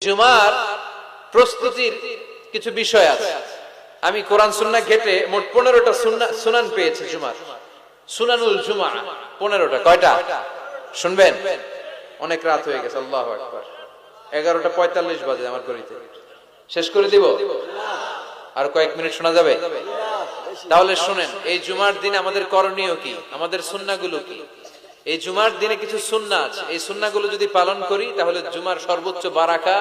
জুমার প্রস্তুতির কিছু বিষয় আছে। আমি কোরআন সুন্নাহ ঘেটে মোট 15টা সুনান পেয়েছি জুমার। সুনানুল জুমা 15টা। কয়টা শুনবেন? অনেক রাত হয়ে গেছে। আল্লাহু আকবার। 11:45 বাজে আমার ঘড়িতে। শেষ করে দিব? আর কয়েক মিনিট শোনা যাবে? তাহলে শুনেন, এই জুমার দিনে আমাদের করণীয় কি, আমাদের সুন্নাহগুলো কি। এই জুমার দিনে কিছু সুন্নাহ আছে, এই সুন্নাহগুলো যদি পালন করি তাহলে জুমার সর্বোচ্চ বারাকা,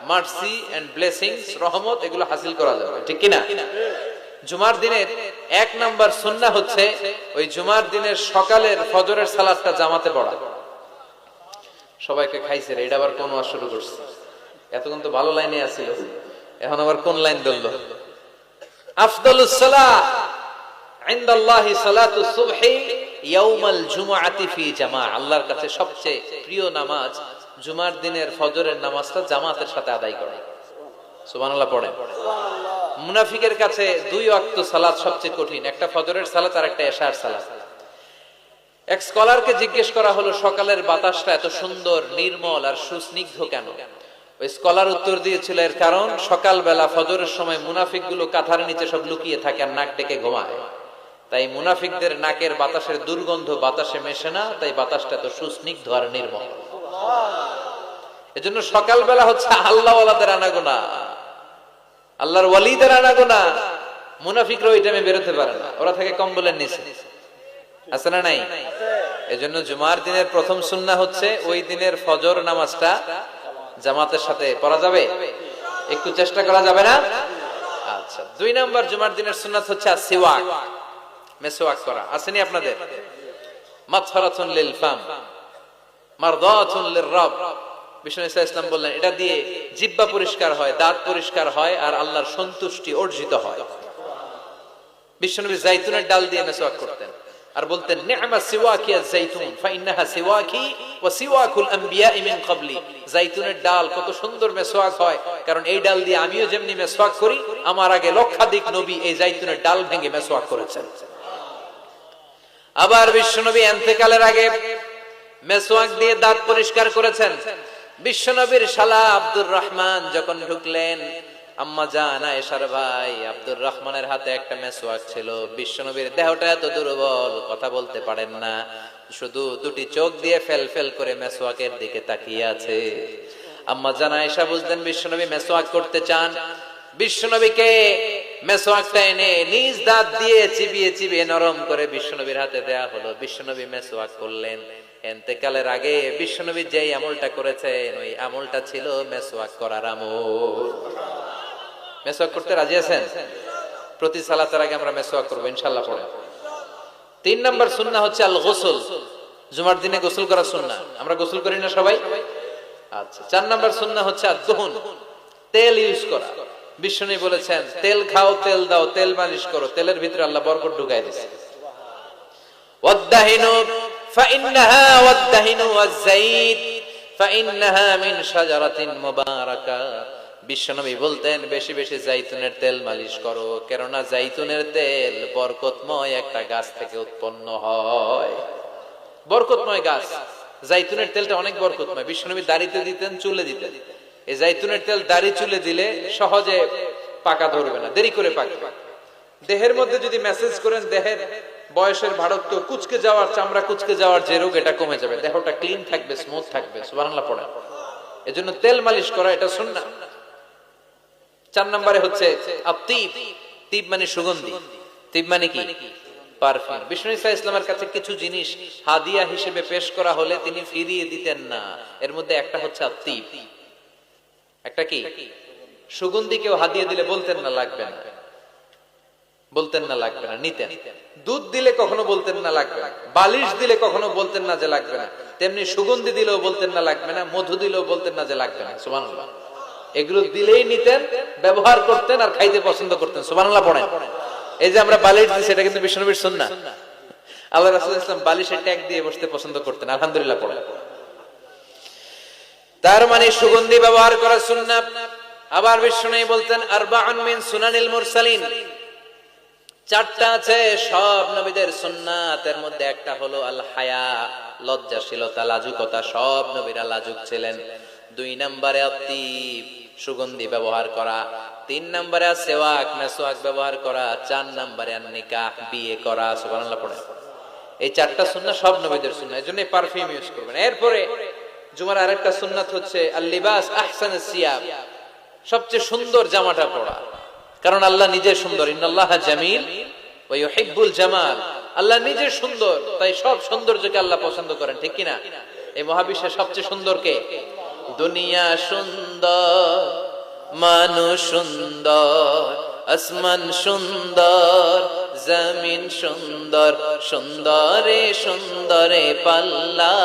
মার্সি এন্ড ব্লেসিংস, রহমত এগুলো হাসিল করা যাবে, ঠিক কি না? জুমার দিনের 1 নাম্বার সুন্নাহ হচ্ছে ওই জুমার দিনের সকালের ফজরের সালাতটা জামাতে পড়া। সবাইকে খাইছে রে, এটা আবার কোন ওয়াজ শুরু করছে? এতক্ষণ তো ভালো লাইনে আছিল, এখন আবার কোন লাইন ধরলো? আফদালুস সালাহ ইনদাল্লাহি সালাতুস সুবহি ইয়াউমাল জুমআতি ফি জামাআ। আল্লাহর কাছে সবচেয়ে প্রিয় নামাজ জুমার দিনের ফজরের নামাজটা জামাতের সাথে আদায় করা। সুবহানাল্লাহ পড়েন। মুনাফিকের কাছে 2 ওয়াক্ত সালাত সবচেয়ে কঠিন, একটা ফজরের সালাত আর একটা এশার সালাত। এক স্কলারকে জিজ্ঞেস করা হলো, সকালের বাতাসটা এত সুন্দর, নির্মল আর সুস্নিগ্ধ কেন? ওই স্কলার উত্তর দিয়েছিল, এর কারণ সকালবেলা ফজরের সময় মুনাফিকগুলো কাঁথার নিচে সব লুকিয়ে থাকে আর নাক ডেকে ঘুমায়। তাই মুনাফিকদের নাকের বাতাসের দুর্গন্ধ বাতাসে মেশে না, তাই বাতাসটা এত সুস্নিগ্ধ আর নির্মল। এজন্য সকালবেলা হচ্ছে আল্লাহওয়ালাদের আনাগোনা, আল্লাহর ওয়ালিদের আনাগোনা। মুনাফিকরা ওই টাইমে বেরোতে পারে না, ওরা থাকে কম্বলের নিচে। আছে না নাই? এজন্য জুমার দিনের প্রথম সুন্নাহ হচ্ছে ওই দিনের ফজর নামাজটা জামাতের সাথে পড়া যাবে? একটু চেষ্টা করা যাবে না? আচ্ছা, 2 নাম্বার জুমার দিনের সুন্নাত হচ্ছে সিওয়াক, মেসওয়াক করা। আসেনি আপনাদের? মাতফারাতুন লিল ফাম মারদাতুন লিররাব। বিষ্ণু ইসলাম বললেন, এটা দিয়ে জিহ্বা পরিষ্কার হয়, দাঁত পরিষ্কার হয় আর আল্লাহর সন্তুষ্টি অর্জিত হয়। বিশ্বনবী জাইতুনের ডাল দিয়ে মেসওয়াক করতেন আর বলতেন, নি'মা সিওয়াকিয়া যাইতুন ফাইন্নাহা সিওয়াকি ওয়া সিওয়াকুল আমবিয়া মিন ক্বাবলি। জাইতুনের ডাল কত সুন্দর মেসওয়াক হয়, কারণ এই ডাল দিয়ে আমিও যেমনি মেসওয়াক করি, আমার আগে লক্ষাধিক নবী এই জাইতুনের ডাল ভেঙে মেসওয়াক করেছেন। আবার বিশ্বনবী ইন্তেকালের আগে মেসওয়াক দিয়ে দাঁত পরিষ্কার করেছেন। বিশ্বনবীর শালা আব্দুর রহমান যখন ঢুকলেন, আম্মা জান আয়েশার ভাই আব্দুর রহমানের হাতে একটা মেসওয়াক ছিল। বিশ্বনবীর দেহটা এত দুর্বল, কথা বলতে পারেন না, শুধু 2টি চোখ দিয়ে ফেল ফেল করে মেসওয়াকের দিকে তাকিয়ে আছে। আম্মা জান আয়েশা বুঝলেন বিশ্বনবী মেসওয়াক করতে চান। বিশ্বনবীকে মেসওয়াকটা এনে নিজ দাঁত দিয়ে চিবিয়ে চিবিয়ে নরম করে বিশ্বনবীর হাতে দেয়া হলো। বিশ্বনবী মেসওয়াক করলেন। ইন্তেকালের আগে বিশ্বনবী যেই আমলটা করেছেন, ওই আমলটা ছিল মেসওয়াক করার আমল। মেসওয়াক করতে রাজি আছেন? প্রতি সালাতের আগে আমরা মেসওয়াক করব ইনশাআল্লাহ পড়ে। 3 নাম্বার সুন্নাহ হচ্ছে আল গোসল। জুমার দিনে গোসল করা সুন্নাহ। আমরা গোসল করি না সবাই? আচ্ছা। 4 নাম্বার সুন্নাহ হচ্ছে আদ-দুহুন, তেল ইউজ করা। বিশ্বনবী বলেছেন, তেল খাও, তেল দাও, তেল মালিশ করো, তেলের ভিতরে আল্লাহ বরকত ঢুকায় দিয়েছে। ওয়াদ-দাহিনু ফাইন্নাহা ওয়াদ-দাহিনু ওয়াজ-যাইত ফাইন্নাহা মিন শাজারাতিন মুবারাকা। বিশ্বনবী বলতেন, বেশি বেশি জাইতুনের তেল মালিশ করো, কেননা জাইতুনের তেল বরকতময় একটা গাছ থেকে উৎপন্ন হয়। বরকতময় গাছ। জাইতুনের তেলটা অনেক বরকতময়। বিশ্বনবী দাড়িতে দিতেন, চুলে দিতেন। এই জাইতুনের তেল দাড়ি চুলে দিলে সহজে পাকা ধরবে না, দেরি করে পাকবে। দেহের মধ্যে যদি মেসেজ করেন, দেহের বয়সের ভারত্ব, কুচকে যাওয়ার, চামড়া কুচকে যাওয়ার যে রোগ, এটা কমে যাবে, দেহটা ক্লিন থাকবে, স্মুথ থাকবে। সুবহানাল্লাহ পড়ে। এজন্য তেল মালিশ করা এটা সুন্নাহ। 4 নম্বরে হচ্ছে আত-তিব। তিব মানে সুগন্ধি। তিব মানে কি? পারফিউম। বিষ্ণু ইসলামের কাছে কিছু জিনিস হাদিয়া হিসেবে পেশ করা হলে তিনি ফিরিয়ে দিতেন না। এর মধ্যে একটা হচ্ছে আত-তিব। একটা কি? সুগন্ধি। কেউ হাদিয়া দিলে বলতেন না লাগবে না, বলতেন না লাগবে না, নিতেন। দুধ দিলে কখনো বলতেন না লাগবে না, বালিশ দিলে কখনো বলতেন না যে লাগবে না, তেমনি সুগন্ধি দিলেও বলতেন না লাগবে না, মধু দিলেও বলতেন না যে লাগবে না। সুবহানাল্লাহ। এগুলো দিলেই নিতেন, ব্যবহার করতেন আর খাইতে পছন্দ করতেন। সুবহানাল্লাহ পড়েন। এই যে আমরা বালিশ দিই, সেটা কিন্তু বিশ্বনবীর সুন্নাহ। আল্লাহ রাসূল সাল্লাল্লাহু আলাইহি ওয়াসাল্লাম বালিশের ট্যাগ দিয়ে বসতে পছন্দ করতেন। আলহামদুলিল্লাহ পড়েন। তার মানে সুগন্ধি ব্যবহার করা সুন্নাহ। আবার বিশ্বনবী বলতেন, আরবাউন মিন সুনানিল মুরসালিন। 4টা আছে সব নবীদের সুন্নাত। এর মধ্যে একটা হলো আল হায়া, লজ্জাশীলতা, লাজুকতা। সব নবীরা লাজুক ছিলেন। 2 নম্বরে আতিব, সুগন্ধি ব্যবহার করা। 3 নম্বরে সেওয়াক, মেসওয়াক ব্যবহার করা। 4 নম্বরে নিকাহ, বিয়ে করা। সুবহানাল্লাহ পড়ে। এই 4টা সুন্নাহ সব নবীদের সুন্নাহ, এজন্য পারফিউম ইউজ করবেন। এরপরে জুমার আরেকটা সুন্নাত হচ্ছে আল লিবাস আহসানুস সিয়াব, সবচেয়ে সুন্দর জামাটা পরা। কারণ আল্লাহ নিজে সুন্দর, ইন্নাল্লাহা জামিল ওয়া ইউহিব্বুল জামাল। আল্লাহ নিজে সুন্দর, তাই সব সৌন্দর্যকে আল্লাহ পছন্দ করেন, ঠিক কি না? এই মহাবিশ্বের সবচেয়ে সুন্দর কে? দুনিয়া সুন্দর, মানুষ সুন্দর, আসমান সুন্দর, জমিন সুন্দর, সুন্দরে সুন্দরে পাল্লা।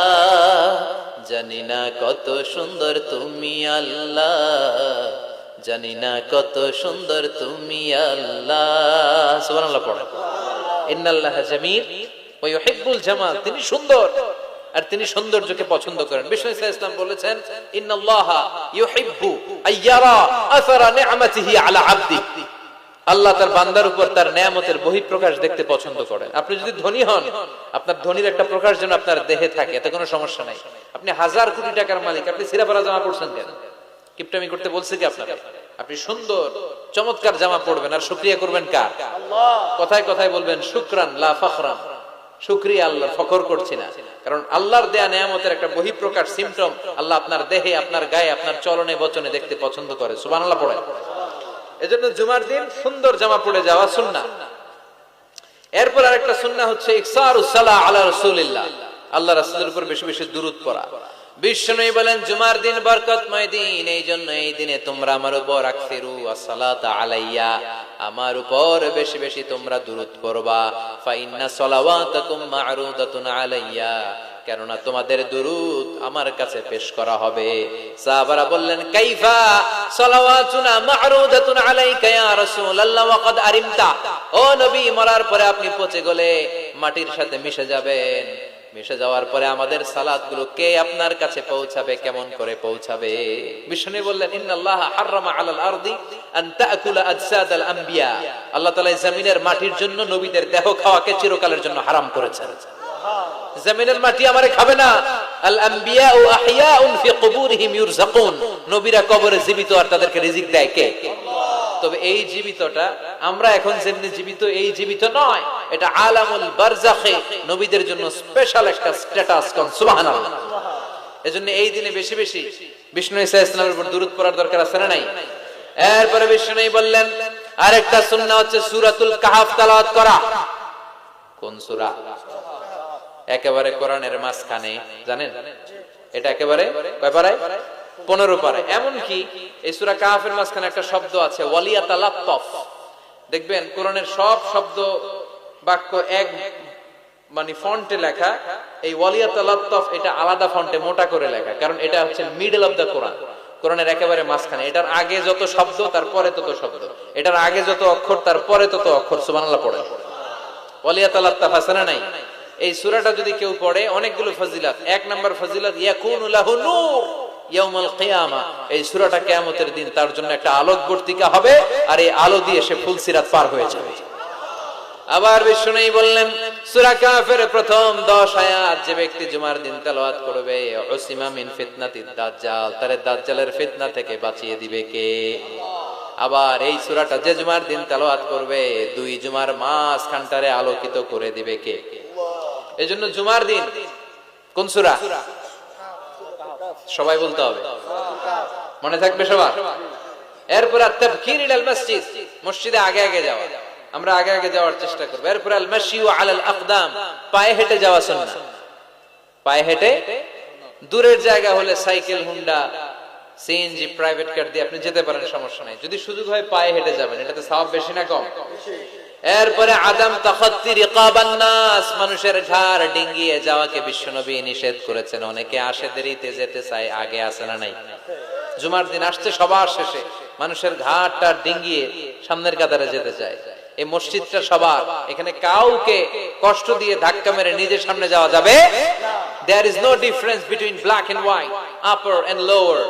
জানি না কত সুন্দর তুমি আল্লাহ, জানি না কত সুন্দর তুমি আল্লাহ। সুবহানাল্লাহ পড়ে। ইন্নাল্লাহা জামিল ওয়া ইউহিব্বুল জামাল, তিনি সুন্দর আর তিনি সৌন্দর্যকে পছন্দ করেন। বিষ্ণু ইসলাম বলেছেন, ইন্নাল্লাহা ইউহিব্বু আইয়ারা আসারা নি'মাতিহি আলা আবদি। আল্লাহ তার বান্দার উপর তার নেয়ামতের বহিঃপ্রকাশ দেখতে পছন্দ করেন। আপনি যদি ধনী হন, আপনার ধনীর একটা প্রকাশ যেন আপনার দেহে থাকে, এতে কোনো সমস্যা নাই। আপনি 1000 কোটি টাকার মালিক, আপনি ছিঁড়াফাড়া জামা পরছেন কেন? কিপটামি করতে বলছে কি আপনাকে? আপনি সুন্দর চমৎকার জামা পরবেন আর শুকরিয়া করবেন কার? আল্লাহ। কথায় কথায় বলবেন শুকরান লা ফখরান, শুকরিয়া আল্লাহর, ফখর করছি না। কারণ আল্লাহর দেয়া নেয়ামতের একটা বহিঃপ্রকাশ, সিম্পটম আল্লাহ আপনার দেহে, আপনার গায়ে, আপনার চলনে বচনে দেখতে পছন্দ করে। সুবহানাল্লাহ পড়ে। এজন্য জুমার দিন সুন্দর জামা পরে যাওয়া সুন্নাহ। এরপর আরেকটা সুন্নাহ হচ্ছে ইকসারুস সালাহ আলা রাসূলিল্লাহ, আল্লাহ রাসূলের উপর বেশি বেশি দুরূদ পড়া। বিষ্ণু বলেন জুমার দিন বরকতময় দিন, এই জন্য এই দিনে তোমরা আমার উপর আকসিরু আসসালাতা আলাইয়া, আমার উপর বেশি বেশি তোমরা দুরূদ পড়বা। ফা ইন্না সালাওয়াতাকুম মা'রুদাতুন আলাইয়া, কেননা তোমাদের দুরূদ আমার কাছে পেশ করা হবে। সাহাবারা বললেন, কাইফা সালাওয়াতুনা মা'রুদাতুন আলাইকা ইয়া রাসূলুল্লাহ ওয়া ক্বাদ আরিমতা, ও নবী, মরার পরে আপনি পচে গলে মাটির সাথে মিশে যাবেন, মিশে যাওয়ার পরে আমাদের সালাতগুলো কে আপনার কাছে পৌঁছাবে, কেমন করে পৌঁছাবে? বিষ্ণু বললেন, ইন্নাল্লাহা হারামা আলাল আরদি আন তাকুলা আজসাদাল আম্বিয়া, আল্লাহ তাআলা জমিনের মাটির জন্য নবীদের দেহ খাওয়াকে চিরকালের জন্য হারাম করেছেন। জমিনের মাটি আমারে খাবে না। আল আম্বিয়াউ আহইয়াউন ফি কুবুরিহিম ইউরযাকুন, নবীরা কবরে জীবিত আর তাদেরকে রিজিক দেয় কে? তবে এই জীবিতটা আমরা এখন যেমনি জীবিত, এই জীবিত নয়, এটা আলামুল বারজাখে, নবীদের জন্য স্পেশাল একটা স্ট্যাটাস। কোন সুবহানাল্লাহ। এজন্য এই দিনে বেশি বেশি বিষ্ণু ঈসা ইসলামের উপর দুরূদ পড়ার দরকার আছে না নাই? এরপরে বিষ্ণু বললেন আরেকটা সুন্নাহ হচ্ছে সূরাতুল কাহফ তেলাওয়াত করা। কোন সূরা? একেবারে কোরআনের মাঝখানে, জানেন এটা একেবারে কয় পারায়? 15 পারায়। এমন কি এই সূরা কাহফের মাঝখানে একটা শব্দ আছে ওয়ালিয়াতালাত্তাফ। দেখবেন কোরআনের সব শব্দ বাক্য এক মানে ফন্টে লেখা, এই ওয়ালিয়াতালাত্তাফ এটা আলাদা ফন্টে মোটা করে লেখা, কারণ এটা হচ্ছে মিডল অফ দা কোরআন, কোরআনের একেবারে মাঝখানে। এটার আগে যত শব্দ তার পরে তত শব্দ, এটার আগে যত অক্ষর তার পরে তত অক্ষর। সুবহানাল্লাহ পড়ে। ওয়ালিয়াতালাত্তাফ আছে না নাই? এই সূরাটা যদি কেউ পড়ে অনেকগুলো ফজিলত। 1 নাম্বার ফজিলত, ইয়াকুনু লাহু নূর ইয়াউমাল কিয়ামা, এই সূরাটা কিয়ামতের দিন তার জন্য একটা আলোকবর্তিকা হবে, আর এই আলো দিয়ে সে ফুলসিরাত পার হয়ে যাবে। আবার বিষ্ণু বললেন সূরা কাহফের প্রথম 10 আয়াত যে ব্যক্তি জুমার দিন তেলাওয়াত করবে, উসিমা মিন ফিতনাতিদ দাজ্জাল, তারে দাজ্জালের ফিতনা থেকে বাঁচিয়ে দিবে কে? আবার এই সূরাটা যে জুমার দিন তেলাওয়াত করবে, 2 জুমার মাঝখানটারে আলোকিত করে দিবে কে? এজন্য জুমার দিন কোন সূরা? সবাই বলতে হবে, মনে থাকবে সবার। এরপর আত-তাবকির ইলাল মসজিদ, মসজিদে আগে আগে যাওয়া, আমরা আগে আগে যাওয়ার চেষ্টা করব। এরপর আল মাশিউ আলাল আকদাম, পায়ে হেঁটে যাওয়া সুন্নাহ। পায়ে হেঁটে, দূরের জায়গা হলে cycle, Honda, CNG, private car দিয়ে আপনি যেতে পারেন, সমস্যা নাই। যদি সুযোগ হয় পায়ে হেঁটে যাবেন, এটাতে সওয়াব বেশি না কম? এরপরে আদম তাখাত্তি রিকাবান নাস, মানুষের ঘাড় ডিঙ্গিয়ে যাওয়াকে বিশ্বনবী নিষেধ করেছেন। অনেকে আসে দেরিতে যেতে চায়, আগে আসে না নাই? জুমার দিন আসছে সবার শেষে, মানুষের ঘাড়টা ডিঙ্গিয়ে সামনের কাতারে যেতে চায়। এই মসজিদটা সবার, এখানে কাউকে কষ্ট দিয়ে ধাক্কা মেরে নিজের সামনে যাওয়া যাবে না। There is no difference between black and white, upper and lower,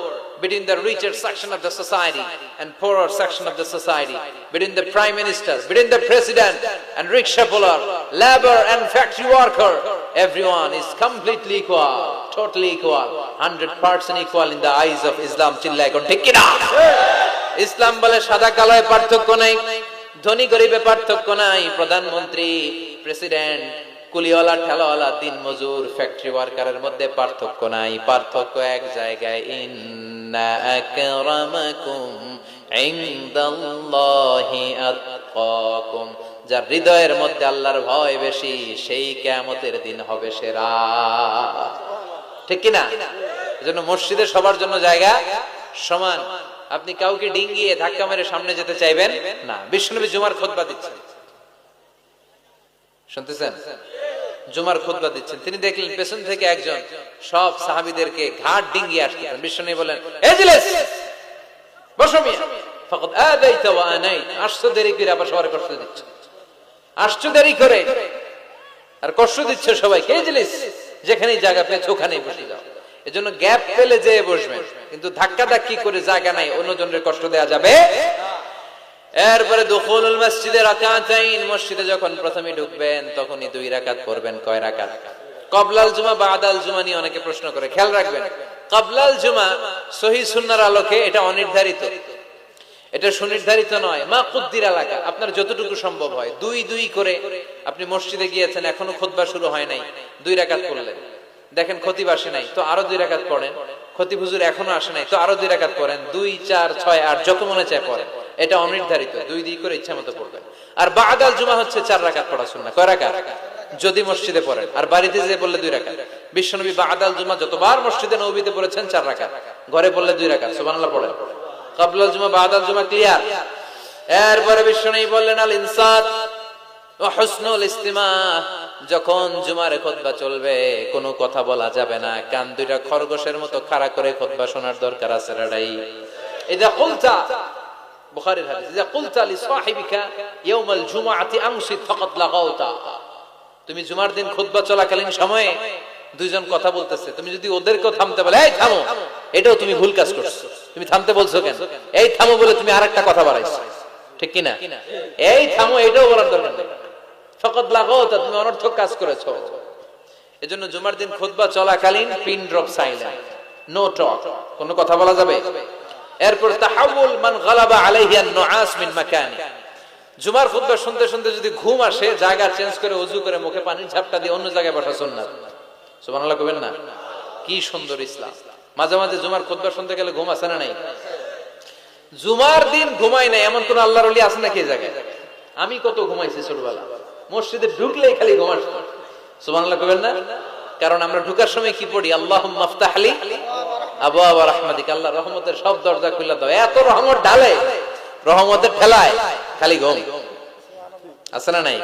between the richer section of the society and poorer section of the society, between the prime minister, between the president and rickshaw puller, labor and factory worker. Everyone is completely equal. totally equal, 100% equal in the eyes of Islam. চিল্লায় কোন ঠিক কি না? ইসলাম বলে সাদা কালোয় পার্থক্য নাই, ধনী গরিবে পার্থক্য নাই, প্রধানমন্ত্রী, প্রেসিডেন্ট, কুলিওয়ালা, ঠেলাওয়ালা, দিন মজুর, ফ্যাক্টরি ওয়ার্কারের মধ্যে পার্থক্য নাই। পার্থক্য এক জায়গায়, ইন্না আকরামাকুম ইনদাল্লাহি আতকাকুম। যার হৃদয়ের মধ্যে আল্লাহর ভয় বেশি, সেই কিয়ামতের দিন হবে সেরা। ঠিক কি না? এজন্য মসজিদে সবার জন্য জায়গা সমান। আপনি কাউকে ডিঙ্গিয়ে ধাক্কা মেরে সামনে যেতে চাইবেন না। বিশ্বনবী জুমার খুতবা দিচ্ছেন, শুনতেছেন? জুমার খুতবা দিচ্ছেন, তিনি দেখলেন পেছন থেকে একজন সব সাহাবীদেরকে ঘাট ডিঙ্গিয়ে আসতেছেন। বিশ্বনবী বলেন, এজলিস, বসো মিয়া, ফাকাদ আদাইতা ওয়া আনাইত। আসছো দেরি করে, আবার সবার কষ্ট দিচ্ছ, আসছো দেরি করে আর কষ্ট দিচ্ছ সবাইকে। এজলিস, যেখানেই জায়গা পেয়েছো ওখানেই বসে যাও। এজন্য গ্যাপ পেলে যে বসবেন, কিন্তু ধাক্কা ধাক্কি করে জায়গা নাই, অন্যজনের কষ্ট দেয়া যাবে। এরপরে দুখুলুল মসজিদে রাকাতাইন, মসজিদে যখন প্রথমে ঢুকবেন তখনই 2 রাকাত পড়বেন। কয় রাকাত? ক্বাবলাল জুমা বাদাল জুমা নিয়ে অনেকে প্রশ্ন করে, খেয়াল রাখবেন ক্বাবলাল জুমা সহিহ সুন্নাহর আলোকে এটা অনির্ধারিত, এটা সুনির্ধারিত নয়। মা কুদ্দির এলাকা, আপনার যতটুকু সম্ভব হয়। 2 করে আপনি মসজিদে গিয়েছেন, এখনো খুতবা শুরু হয় নাই, 2 রাকাত পড়লেন। দেখেন খতিব আসে নাই, তো আরো 2 রাকাত পড়েন। খতিব হুজুর এখনো আসে নাই, তো আরো 2 রাকাত পড়েন। 2, 4, 6, 8 যত মনে চায় পড়েন। এটা অনির্ধারিত, 2 করে ইচ্ছা মতো পড়বেন। আর বাদাল জুমা হচ্ছে 4 রাকাত পড়া সুন্নাহ। কয় রাকাত? যদি মসজিদে পড়েন, আর বাড়িতে যে বললে 2 রাকাত। বিশ্বনবী বাদাল জুমা যতবার মসজিদে নববীতে পড়েছেন 4 রাকাত, ঘরে বললে 2 রাকাত। সুবহানাল্লাহ পড়েন। ক্বাবলাল জুমা বাদাল জুমা ক্লিয়ার। এরপরে বিশ্বনবী বললেন, আল ইনসাত ওয়া হুসনুল ইস্তিমা। যখন জুমার খুতবা চলবে কোনো কথা বলা যাবে না, কান 2টা খরগোশের মতো খাড়া করে খুতবা শোনার দরকার আছে রাডাই। ইদা কুলতা, বুখারীর হাদিস, ইদা কুলতা লি সাহিবিকা ইয়াউমাল জুমআতি আমসিত ফাকাদ লাগাউতা। তুমি জুমার দিন খুতবা চলাকালীন সময়ে 2 জন কথা বলতেছে, তুমি যদি ওদেরকেও থামতে বলে, এই থামো, এটাও তুমি ভুল কাজ করছো। তুমি থামতে বলছো কেন? এই থামো বলে তুমি আরেকটা কথা বাড়াইছো। ঠিক কি না? এই থামো, এটাও বলার দরকার নেই। ফাকাদ লাগাউতা, তুমি অনর্থক কাজ করেছো। এজন্য জুমার দিন খুতবা চলাকালীন pin drop silent, no talk, কোনো কথা বলা যাবে। এরপর তাহাউল মান গালাবা আলাইহি আন-নুআস মিন মাকানি। জুমার খুতবা শুনতে শুনতে যদি ঘুম আসে, জায়গা চেঞ্জ করে ওযু করে মুখে পানির ঝাপটা দিয়ে অন্য জায়গায় বসা সুন্নাত। সুবহানাল্লাহ কইবেন না? কি সুন্দর ইসলাম। মাঝে মাঝে জুমার খুতবা শুনতে গেলে ঘুম আসে না? নাই। জুমার দিন ঘুমাই নাই এমন কোন আল্লাহর ওলি আছে নাকি এই জায়গায়? আমি কত ঘুমাইছি ছোটবেলা, মসজিদে ঢুকলেই খালি ঘুম আসতো। সুবহানাল্লাহ কইবেন না? কারণ আমরা ঢুকার সময় কি পড়ি? আল্লাহুম্মা আফতাহলি আবওয়াবা রাহমাতিক, আল্লাহ রহমতের সব দরজা খুলে দাও। এত রহমত ঢালে, রহমতের ঠেলায় খালি ঘুম। আছে না নাই?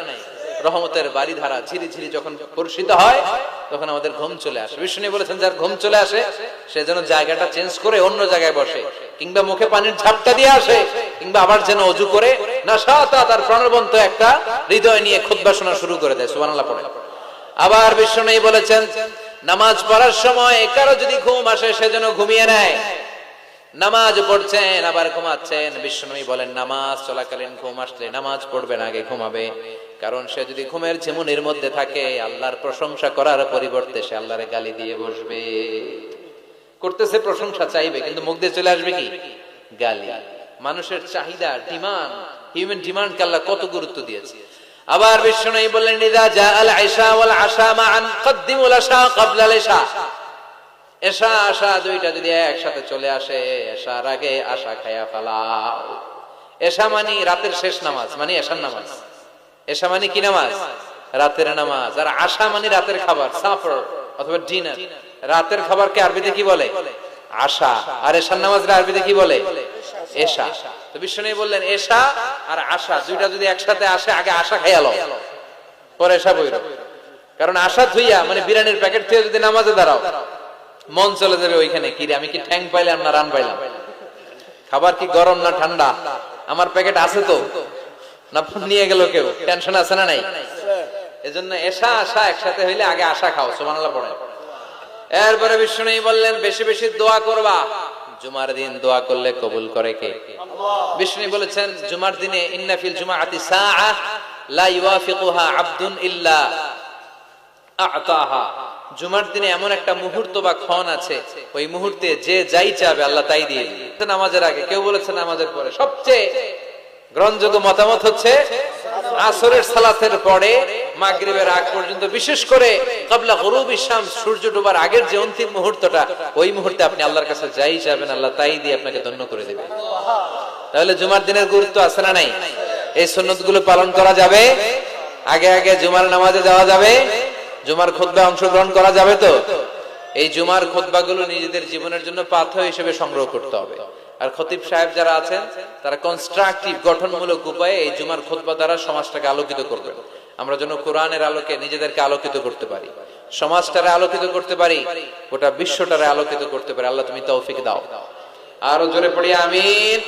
রহমতের বাড়ি ধারা ঝিরি ঝিরি যখন বর্ষিত হয় তখন আমাদের ঘুম চলে আসে। বিষ্ণু বলেছেন, যার ঘুম চলে আসে সে যেন জায়গাটা চেঞ্জ করে অন্য জায়গায় বসে, কিংবা মুখে পানির ঝাপটা দিয়ে আসে, কিংবা আবার যেন ওযু করে নাশাতা, তার প্রাণবন্ত একটা হৃদয় নিয়ে খুতবা শোনা শুরু করে দেয়। সুবহানাল্লাহ পড়ে। আবার বিষ্ণু বলেছেন, নামাজ পড়ার সময় কারো যদি ঘুম আসে সে যেন ঘুমিয়ে নেয়। নামাজ পড়ছেন আবার ঘুমাচ্ছেন, বিষ্ণু বলেন নামাজ চলাকালীন ঘুম আসলে নামাজ পড়বেন, আগে ঘুমাবে। কারণ সে যদি ঘুমের ঝিমুনির মধ্যে থাকে, আল্লাহর প্রশংসা করার পরিবর্তে সে আল্লাহরে গালি দিয়ে বসবে। করতেছে প্রশংসা, চাইবে, কিন্তু মুখ দিয়ে চলে আসবে কি? গালি। মানুষের চাহিদা, ডিমান্ড, হিউম্যান ডিমান্ডকে আল্লাহ কত গুরুত্ব দিয়েছে। আবার বিষ্ণু বললেন, ইযা জাআল ইশা ওয়াল আশা মা'আন কদ্দিমুল আশা ক্বাবলা আল ইশা। এশা আশা 2টা যদি একসাথে চলে আসে, এশার আগে আশা খায়া ফেলাও। এশা মানে রাতের শেষ নামাজ, মানে এশার নামাজ। এশা মানে কি নামাজ? রাতের নামাজ। আর আশা মানে রাতের খাবার, সাফার অথবা ডিনার। রাতের খাবারকে আরবিতে কি বলে? আশা। আর এশার নামাজকে আরবিতে কি বলে? এশা। তো বিষ্ণু বললেন, এশা আর আশা 2টা যদি একসাথে আসে, আগে আশা খাইয়া লও, পরে এশা বইরো। কারণ আশা থুইয়া মানে বিরিয়ানির প্যাকেট থেকে যদি নামাজে দাঁড়াও, মন চলে যাবে ওইখানে, কি রে আমি কি ঠ্যাং পাইলাম না রান পাইলাম, খাবার কি গরম না ঠান্ডা, আমার প্যাকেট আছে তো না নিয়ে গেল কেউ, টেনশন আছে না নাই? এজন্য এশা আশা একসাথে হইলে আগে আশা খাও। সুবহানাল্লাহ পড়ে। এরপরে বিষ্ণু বললেন, বেশি বেশি দোয়া করবা। জুমার দিন দোয়া করলে কবুল করে কে? বিষ্ণু বলেছেন, জুমার দিনে ইন্না ফিল জুমাআতি সাআ লা ইওয়াফিকুহা আবদুন ইল্লা আ'তাহা। জুমার দিনে এমন একটা মুহূর্ত বা ক্ষণ আছে, ওই মুহূর্তে যে যাই চাবে আল্লাহ তাই দিয়ে দিবে। নামাজের আগে, কেউ বলেছে নামাজের পরে। সবচেয়ে গ্রহণযোগ্য মতামত হচ্ছে আসরের সালাতের পরে মাগরিবের আগ পর্যন্ত, বিশেষ করে ক্বাবলা গুরুবিশ শামস, সূর্য ডোবার আগের যে অন্তিম মুহূর্তটা, ওই মুহূর্তে আপনি আল্লাহর কাছে যাই চাবেন আল্লাহ তাই দিয়ে আপনাকে ধন্য করে দেবে। তাহলে জুমার দিনের গুরুত্ব আছে না নাই? এই সুন্নতগুলো পালন করা যাবে। আগে আগে জুমার নামাজে যাওয়া যাবে, জুমার খুতবায় অংশগ্রহণ করা যাবে। তো এই জুমার খুতবাগুলো নিজেদের জীবনের জন্য পাথেয় হিসেবে সংগ্রহ করতে হবে। আর খতিব সাহেব যারা আছেন তারা কনস্ট্রাকটিভ, গঠনমূলক উপায়ে এই জুমার খুতবা দ্বারা সমাজটাকে আলোকিত করবেন। আমরা যেন কোরআনের আলোকে নিজেদেরকে আলোকিত করতে পারি, সমাজটারে আলোকিত করতে পারি, গোটা বিশ্বটারে আলোকিত করতে পারি। আল্লাহ তুমি তৌফিক দাও। আরো জোরে পড়ি আমিন।